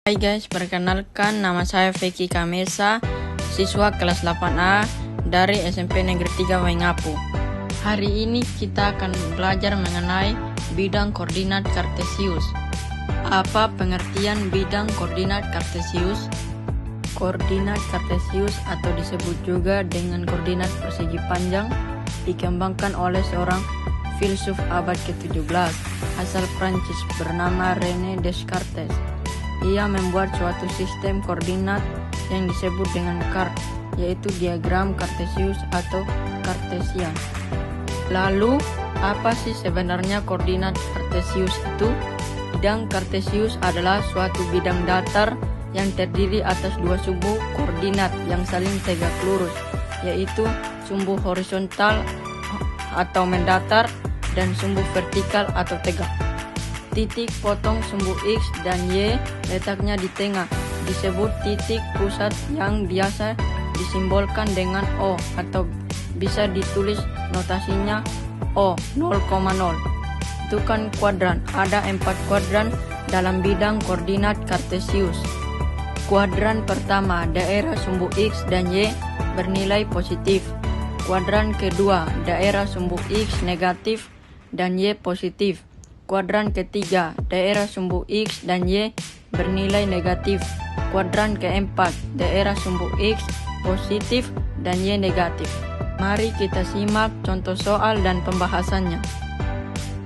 Hai guys, perkenalkan nama saya Feki Kamesa, siswa kelas 8A dari SMP Negeri 3 Waingapu. Hari ini kita akan belajar mengenai bidang koordinat kartesius. Apa pengertian bidang koordinat kartesius? Koordinat kartesius atau disebut juga dengan koordinat persegi panjang dikembangkan oleh seorang filsuf abad ke-17 asal Prancis bernama René Descartes. Ia membuat suatu sistem koordinat yang disebut dengan CART, yaitu diagram kartesius atau kartesian. Lalu, apa sih sebenarnya koordinat kartesius itu? Bidang kartesius adalah suatu bidang datar yang terdiri atas dua sumbu koordinat yang saling tegak lurus, yaitu sumbu horizontal atau mendatar dan sumbu vertikal atau tegak. Titik potong sumbu X dan Y letaknya di tengah, disebut titik pusat yang biasa disimbolkan dengan O atau bisa ditulis notasinya O 0,0. Itu kan kuadran, ada 4 kuadran dalam bidang koordinat kartesius. Kuadran pertama, daerah sumbu X dan Y bernilai positif. Kuadran kedua, daerah sumbu X negatif dan Y positif. Kuadran ketiga, daerah sumbu X dan Y bernilai negatif. Kuadran keempat, daerah sumbu X positif dan Y negatif. Mari kita simak contoh soal dan pembahasannya.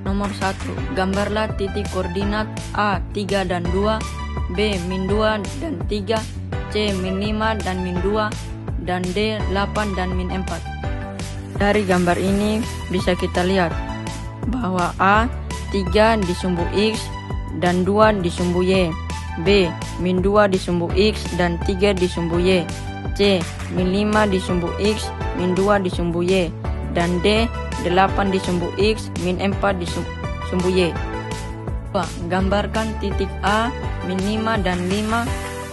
Nomor 1. Gambarlah titik koordinat A 3 dan 2, B min 2 dan 3, C min 5 dan min 2, dan D 8 dan min 4. Dari gambar ini bisa kita lihat bahwa A 3 di sumbu X dan 2 di sumbu Y, B min 2 di sumbu X dan 3 di sumbu Y, C min 5 di sumbu X, min 2 di sumbu Y, dan D 8 di sumbu X, min 4 di sumbu Y. Gambarkan titik A min 5 dan 5,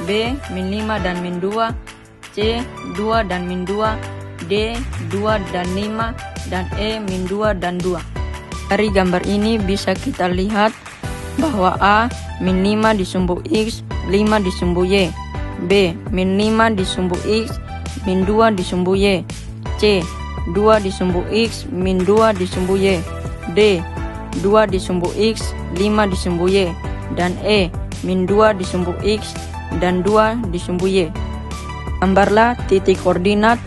B min 5 dan min 2, C 2 dan min 2, D 2 dan 5, dan E min 2 dan 2. Dari gambar ini bisa kita lihat bahwa A min 5 di sumbu X, 5 di sumbu Y, B min 5 di sumbu X, min 2 di sumbu Y, C 2 di sumbu X, min 2 di sumbu Y, D 2 di sumbu X, 5 di sumbu Y, dan E min 2 di sumbu X dan 2 di sumbu Y. Gambarlah titik koordinat